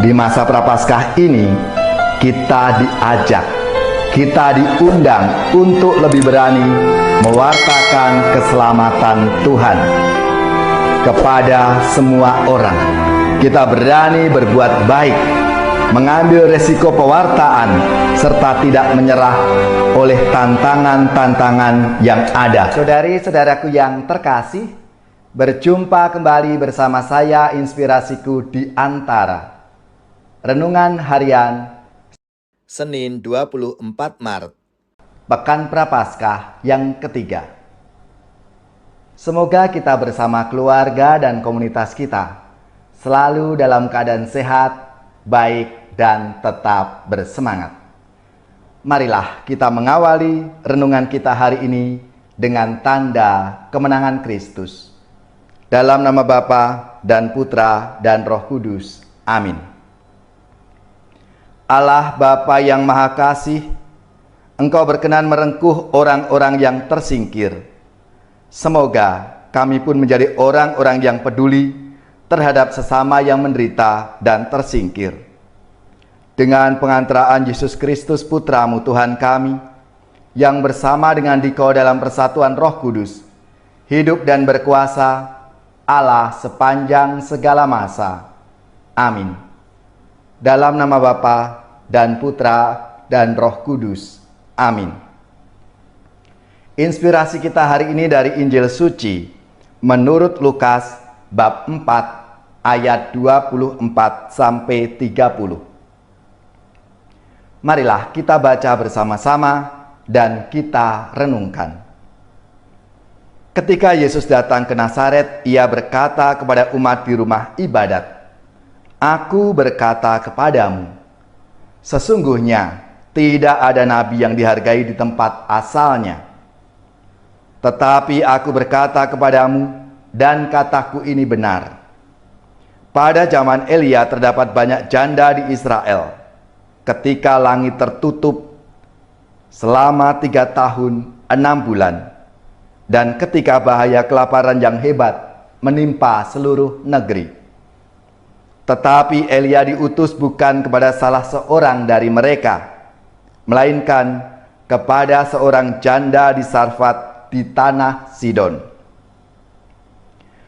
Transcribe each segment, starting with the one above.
Di masa Prapaskah ini, kita diajak, kita diundang untuk lebih berani mewartakan keselamatan Tuhan kepada semua orang. Kita berani berbuat baik, mengambil resiko pewartaan, serta tidak menyerah oleh tantangan-tantangan yang ada. Saudari-saudaraku yang terkasih, berjumpa kembali bersama saya Inspirasiku di Antara. Renungan Harian Senin 24 Maret, Pekan Prapaskah yang ketiga. Semoga kita bersama keluarga dan komunitas kita selalu dalam keadaan sehat, baik, dan tetap bersemangat. Marilah kita mengawali renungan kita hari ini dengan tanda kemenangan Kristus. Dalam nama Bapa dan Putra dan Roh Kudus. Amin. Allah Bapa yang Maha Kasih, Engkau berkenan merengkuh orang-orang yang tersingkir. Semoga kami pun menjadi orang-orang yang peduli terhadap sesama yang menderita dan tersingkir. Dengan pengantaraan Yesus Kristus Putra-Mu Tuhan kami, yang bersama dengan Dikau dalam persatuan Roh Kudus, hidup dan berkuasa Allah sepanjang segala masa. Amin. Dalam nama Bapa dan Putra dan Roh Kudus. Amin. Inspirasi kita hari ini dari Injil Suci menurut Lukas bab 4 ayat 24 sampai 30. Marilah kita baca bersama-sama dan kita renungkan. Ketika Yesus datang ke Nazaret, ia berkata kepada umat di rumah ibadat, "Aku berkata kepadamu, sesungguhnya tidak ada nabi yang dihargai di tempat asalnya. Tetapi aku berkata kepadamu, dan kataku ini benar. Pada zaman Elia terdapat banyak janda di Israel. Ketika langit tertutup selama 3 tahun 6 bulan, dan ketika bahaya kelaparan yang hebat menimpa seluruh negeri. Tetapi Elia diutus bukan kepada salah seorang dari mereka, melainkan kepada seorang janda di Sarfat di tanah Sidon.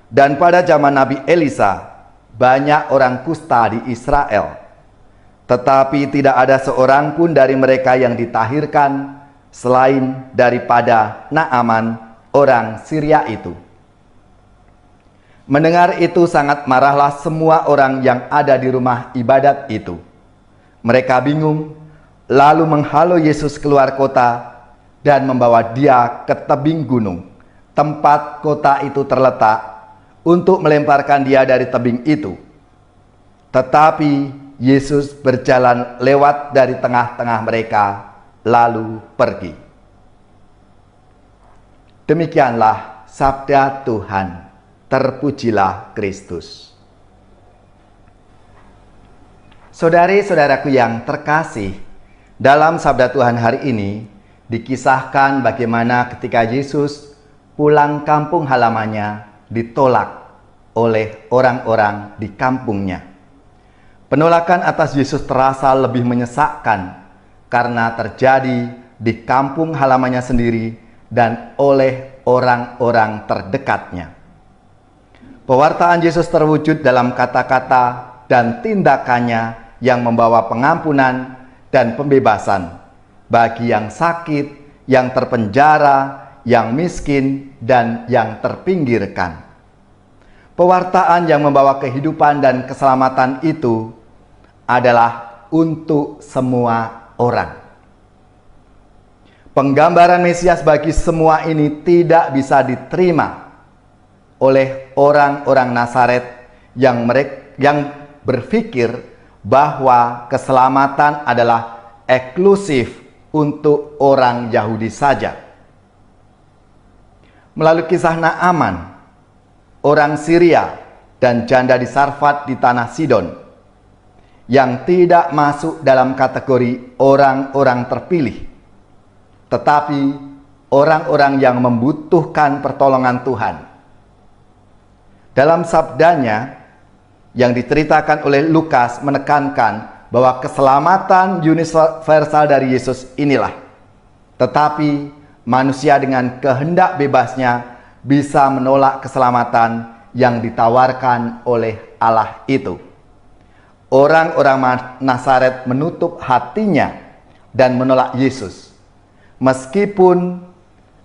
Dan pada zaman Nabi Elisa, banyak orang kusta di Israel, tetapi tidak ada seorang pun dari mereka yang ditahirkan selain daripada Naaman, orang Syria itu." Mendengar itu sangat marahlah semua orang yang ada di rumah ibadat itu. Mereka bingung, lalu menghalau Yesus keluar kota dan membawa dia ke tebing gunung, tempat kota itu terletak, untuk melemparkan dia dari tebing itu. Tetapi Yesus berjalan lewat dari tengah-tengah mereka, lalu pergi. Demikianlah sabda Tuhan. Terpujilah Kristus. Saudari-saudaraku yang terkasih, dalam sabda Tuhan hari ini dikisahkan bagaimana ketika Yesus pulang kampung halamannya ditolak oleh orang-orang di kampungnya. Penolakan atas Yesus terasa lebih menyesakkan karena terjadi di kampung halamannya sendiri dan oleh orang-orang terdekatnya. Pewartaan Yesus terwujud dalam kata-kata dan tindakannya yang membawa pengampunan dan pembebasan bagi yang sakit, yang terpenjara, yang miskin, dan yang terpinggirkan. Pewartaan yang membawa kehidupan dan keselamatan itu adalah untuk semua orang. Penggambaran Mesias bagi semua ini tidak bisa diterima oleh orang-orang Nazaret yang berpikir bahwa keselamatan adalah eksklusif untuk orang Yahudi saja. Melalui kisah Naaman, orang Syria, dan janda di Sarfat di tanah Sidon, yang tidak masuk dalam kategori orang-orang terpilih, tetapi orang-orang yang membutuhkan pertolongan Tuhan. Dalam sabdanya, yang diceritakan oleh Lukas menekankan bahwa keselamatan universal dari Yesus inilah. Tetapi manusia dengan kehendak bebasnya bisa menolak keselamatan yang ditawarkan oleh Allah itu. Orang-orang Nazaret menutup hatinya dan menolak Yesus. Meskipun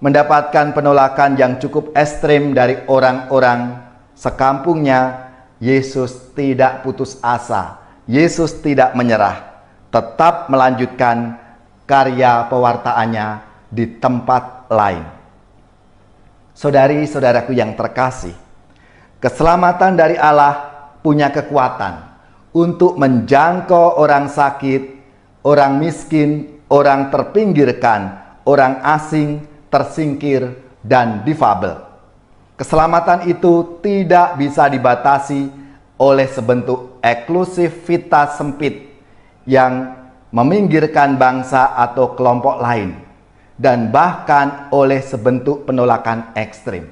mendapatkan penolakan yang cukup ekstrim dari orang-orang sekampungnya, Yesus tidak putus asa. Yesus tidak menyerah, tetap melanjutkan karya pewartaannya di tempat lain. Saudari-saudaraku yang terkasih, keselamatan dari Allah punya kekuatan untuk menjangkau orang sakit, orang miskin, orang terpinggirkan, orang asing, tersingkir, dan difabel. Keselamatan itu tidak bisa dibatasi oleh sebentuk eksklusivitas sempit yang meminggirkan bangsa atau kelompok lain, dan bahkan oleh sebentuk penolakan ekstrim.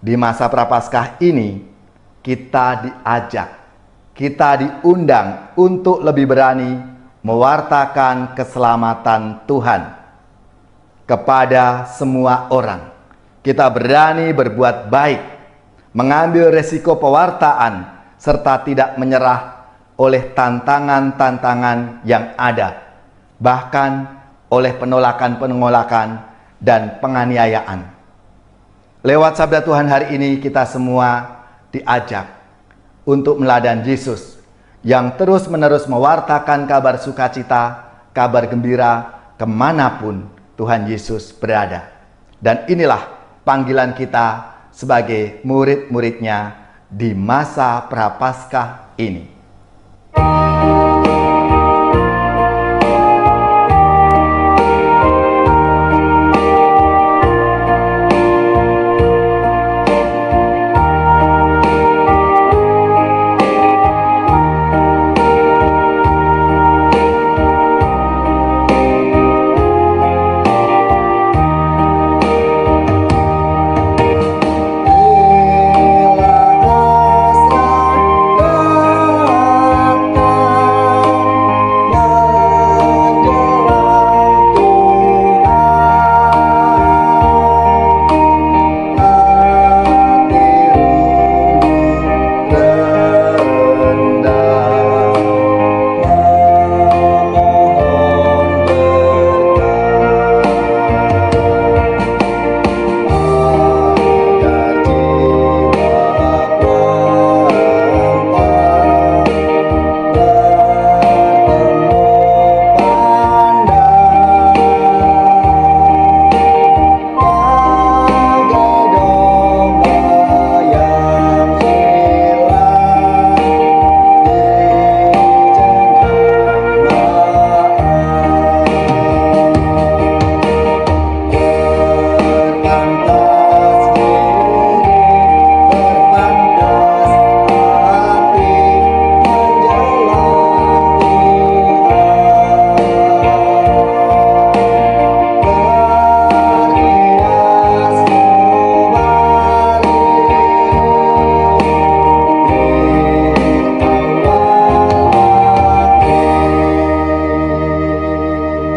Di masa Prapaskah ini, kita diajak, kita diundang untuk lebih berani mewartakan keselamatan Tuhan kepada semua orang. Kita berani berbuat baik, mengambil resiko pewartaan, serta tidak menyerah oleh tantangan-tantangan yang ada, bahkan oleh penolakan-penolakan dan penganiayaan. Lewat sabda Tuhan hari ini, kita semua diajak untuk meladan Yesus yang terus-menerus mewartakan kabar sukacita, kabar gembira kemanapun Tuhan Yesus berada. Dan inilah panggilan kita sebagai murid-muridnya di masa Prapaskah ini.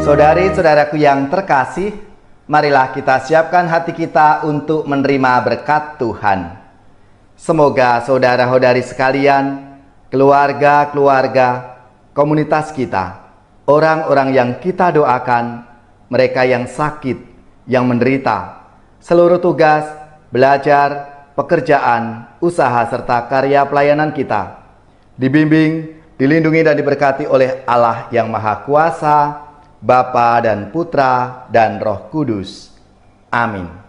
Saudari-saudaraku yang terkasih, marilah kita siapkan hati kita untuk menerima berkat Tuhan. Semoga saudara-saudari sekalian, keluarga-keluarga, komunitas kita, orang-orang yang kita doakan, mereka yang sakit, yang menderita, seluruh tugas, belajar, pekerjaan, usaha, serta karya pelayanan kita, dibimbing, dilindungi dan diberkati oleh Allah yang Maha Kuasa, Bapa dan Putra dan Roh Kudus. Amin.